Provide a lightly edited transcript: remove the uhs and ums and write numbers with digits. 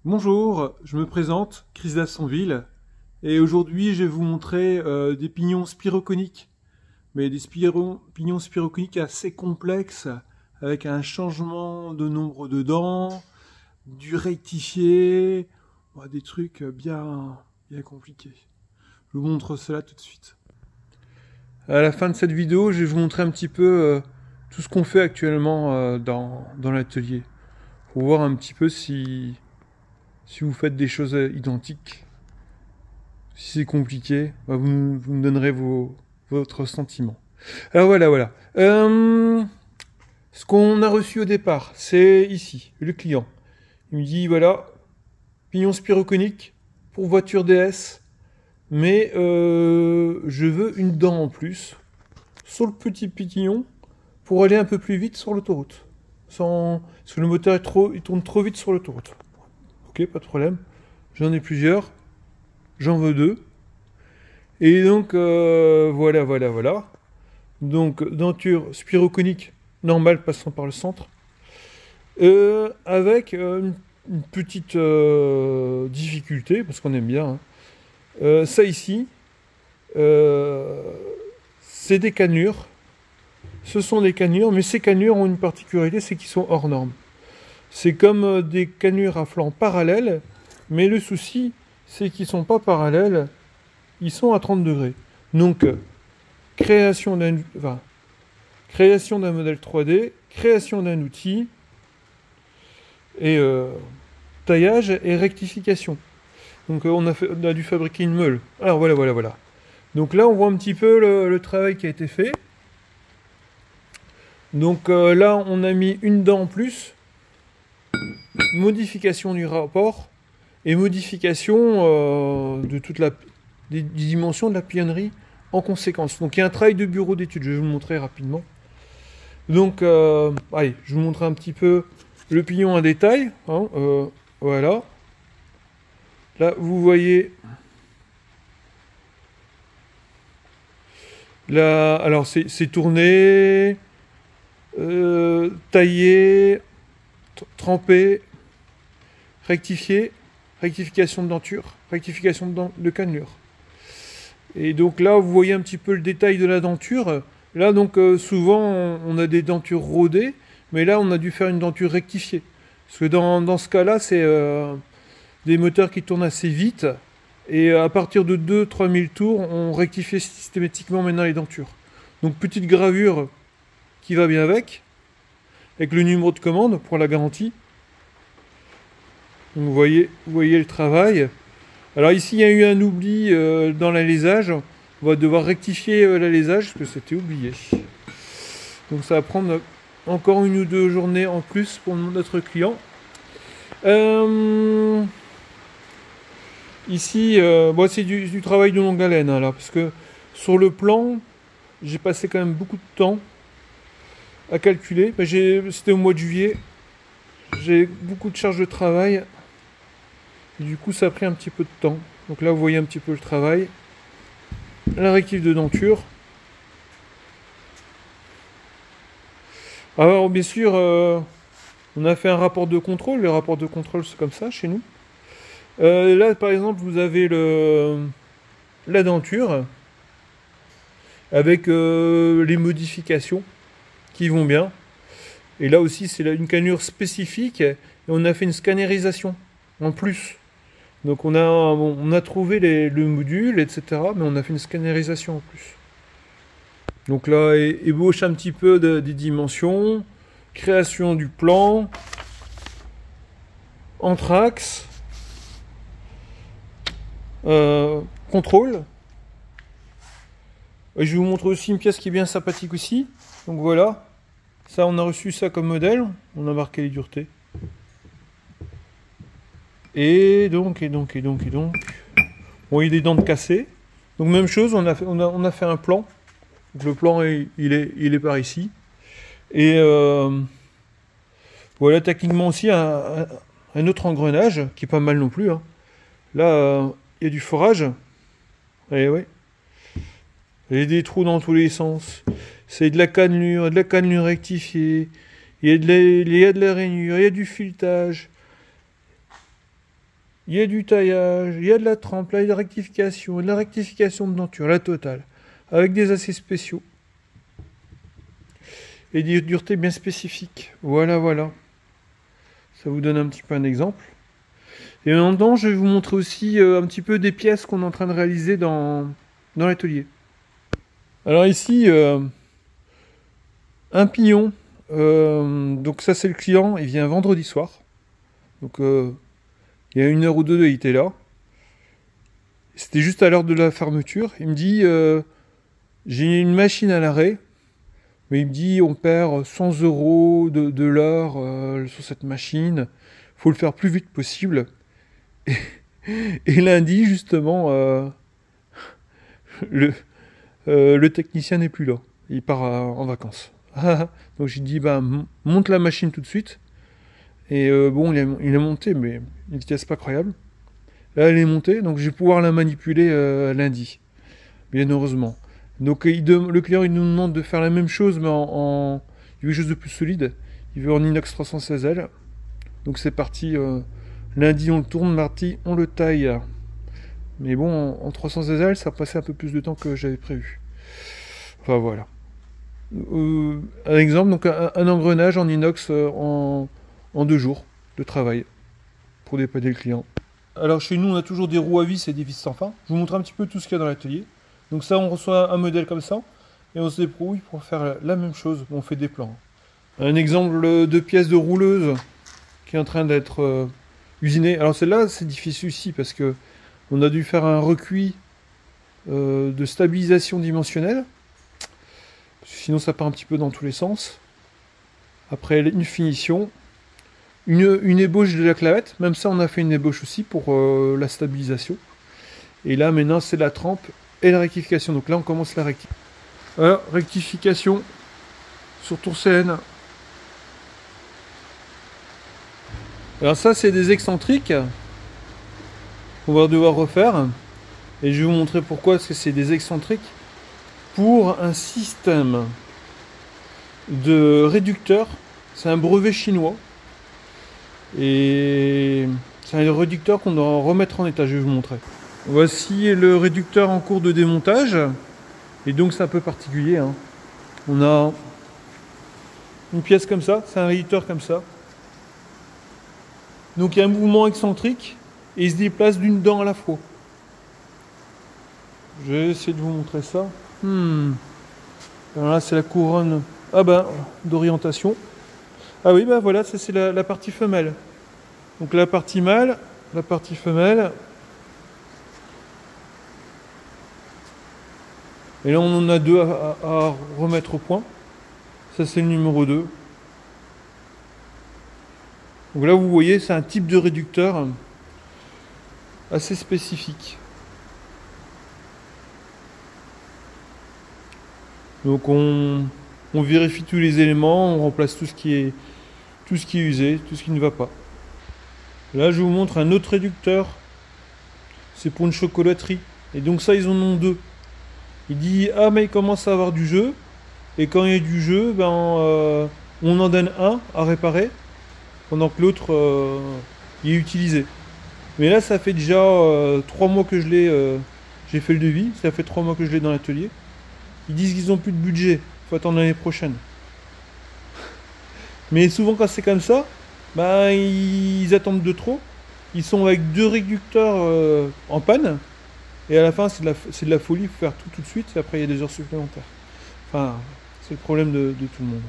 Bonjour, je me présente, Chris d'Assonville, et aujourd'hui je vais vous montrer des pignons spiroconiques, mais des pignons spiroconiques assez complexes, avec un changement de nombre de dents, du rectifié, des trucs bien compliqués. Je vous montre cela tout de suite. À la fin de cette vidéo, je vais vous montrer un petit peu tout ce qu'on fait actuellement dans l'atelier, pour voir un petit peu si vous faites des choses identiques. Si c'est compliqué, vous me donnerez votre sentiment. Alors voilà. Ce qu'on a reçu au départ, c'est ici, le client. Il me dit, voilà, pignon spiroconique pour voiture DS, mais je veux une dent en plus sur le petit pignon pour aller un peu plus vite sur l'autoroute. Parce que le moteur il tourne trop vite sur l'autoroute. Ok, pas de problème. J'en ai plusieurs. J'en veux deux. Et donc, voilà. Donc, denture spiroconique normale passant par le centre. Avec une petite difficulté, parce qu'on aime bien. Hein. Ça ici, c'est des cannures. Ce sont des cannures, mais ces cannures ont une particularité, c'est qu'ils sont hors normes. C'est comme des cannures à flanc parallèles, mais le souci, c'est qu'ils ne sont pas parallèles, ils sont à 30 degrés. Donc, création d'un modèle 3D, création d'un outil, et taillage et rectification. Donc on a dû fabriquer une meule. Alors voilà. Donc là, on voit un petit peu le travail qui a été fait. Donc là, on a mis une dent en plus, modification du rapport, et modification des dimensions de la pignonnerie en conséquence. Donc il y a un travail de bureau d'études, je vais vous le montrer rapidement. Donc, allez, je vous montre un petit peu le pignon en détail. Hein, voilà. Là, vous voyez... Là, alors c'est tourné, taillé, trempé, rectifié, rectification de denture, rectification de cannelure. Et donc là, vous voyez un petit peu le détail de la denture. Là, donc, souvent, on a des dentures rodées, mais là, on a dû faire une denture rectifiée. Parce que dans ce cas-là, c'est des moteurs qui tournent assez vite, et à partir de 2-3 000 tours, on rectifie systématiquement maintenant les dentures. Donc, petite gravure qui va bien avec le numéro de commande pour la garantie. Donc, vous voyez le travail. Alors ici, il y a eu un oubli dans l'alésage. On va devoir rectifier l'alésage parce que c'était oublié. Donc ça va prendre encore 1 ou 2 journées en plus pour notre client. Ici, c'est du travail de longue haleine, hein, là, parce que sur le plan, j'ai passé quand même beaucoup de temps à calculer. C'était au mois de juillet. J'ai beaucoup de charges de travail. Et du coup, ça a pris un petit peu de temps. Donc là, vous voyez un petit peu le travail. La rectif de denture. Alors, bien sûr, on a fait un rapport de contrôle. Le rapport de contrôle, c'est comme ça chez nous. Là, par exemple, vous avez la denture avec les modifications qui vont bien. Et là aussi, c'est une cannure spécifique. Et on a fait une scannerisation en plus. Donc on a trouvé le module, etc. Mais on a fait une scannerisation en plus. Donc là, ébauche un petit peu des dimensions. Création du plan. Anthrax. Contrôle. Et je vais vous montrer aussi une pièce qui est bien sympathique aussi. Donc voilà. Ça, on a reçu ça comme modèle. On a marqué les duretés. Et donc. Bon, il y a des dents de cassé. Donc même chose, on a fait un plan. Donc le plan, il est par ici. Et voilà, techniquement aussi, un autre engrenage, qui est pas mal non plus. Hein. Là, il y a du forage. Et ouais. Il y a des trous dans tous les sens. C'est de la cannelure rectifiée. Il y a de la rainure, il y a du filetage. il y a du taillage, il y a de la trempe, là, il y a de la rectification de denture, la totale, avec des aciers spéciaux. Et des duretés bien spécifiques. Voilà, voilà. Ça vous donne un petit peu un exemple. Et maintenant, je vais vous montrer aussi un petit peu des pièces qu'on est en train de réaliser dans l'atelier. Alors ici, un pignon. Donc ça, c'est le client. Il vient vendredi soir. Donc il y a 1 heure ou 2, il était là. C'était juste à l'heure de la fermeture. Il me dit, j'ai une machine à l'arrêt. Mais il me dit, on perd 100 € de l'heure sur cette machine. Faut le faire plus vite possible. Et lundi, justement, le technicien n'est plus là. Il part en vacances. Donc j'ai dit, bah, monte la machine tout de suite. Et bon, il est monté, mais une vitesse pas croyable. Là, elle est montée, donc je vais pouvoir la manipuler lundi. Bien heureusement. Donc le client, il nous demande de faire la même chose, mais il veut quelque chose de plus solide. Il veut en inox 316L. Donc c'est parti. Lundi, on le tourne. Mardi, on le taille. Mais bon, en 316L, ça passait un peu plus de temps que j'avais prévu. Enfin, voilà. Un exemple, donc un engrenage en inox en 2 jours de travail pour dépanner le client. Alors chez nous, on a toujours des roues à vis et des vis sans fin. Je vous montre un petit peu tout ce qu'il y a dans l'atelier. Donc ça, on reçoit un modèle comme ça et on se débrouille pour faire la même chose. On fait des plans. Un exemple de pièce de rouleuse qui est en train d'être usinée. Alors celle-là, c'est difficile aussi parce que on a dû faire un recuit de stabilisation dimensionnelle. Sinon, ça part un petit peu dans tous les sens. Après, une finition. Une ébauche de la clavette. Même ça, on a fait une ébauche aussi pour la stabilisation. Et là, maintenant, c'est la trempe et la rectification. Donc là, on commence la rectification. Voilà, rectification sur Tourcène. Alors ça, c'est des excentriques qu'on va devoir refaire. Et je vais vous montrer pourquoi est-ce que c'est des excentriques. Pour un système de réducteur. C'est un brevet chinois. Et c'est un réducteur qu'on doit remettre en état. Je vais vous montrer. Voici le réducteur en cours de démontage. Et donc c'est un peu particulier. Hein. On a une pièce comme ça. C'est un réducteur comme ça. Donc il y a un mouvement excentrique. Et il se déplace d'une dent à la fois. Je vais essayer de vous montrer ça. Alors là c'est la couronne d'orientation. Ah oui, bah voilà, ça c'est la partie femelle. Donc la partie mâle, la partie femelle. Et là on en a 2 à remettre au point. Ça c'est le numéro 2. Donc là vous voyez, c'est un type de réducteur assez spécifique. Donc on vérifie tous les éléments, on remplace tout ce qui est usé, tout ce qui ne va pas. Là je vous montre un autre réducteur. C'est pour une chocolaterie. Et donc ça ils en ont 2. Il dit ah mais il commence à avoir du jeu. Et quand il y a du jeu, on en donne un à réparer. Pendant que l'autre il est utilisé. Mais là ça fait déjà 3 mois que je l'ai. J'ai fait le devis, ça fait 3 mois que je l'ai dans l'atelier. Ils disent qu'ils n'ont plus de budget, faut attendre l'année prochaine. Mais souvent quand c'est comme ça, ils attendent de trop. Ils sont avec 2 réducteurs en panne. Et à la fin c'est de la folie, il faut faire tout de suite, et après il y a des heures supplémentaires. Enfin, c'est le problème de tout le monde.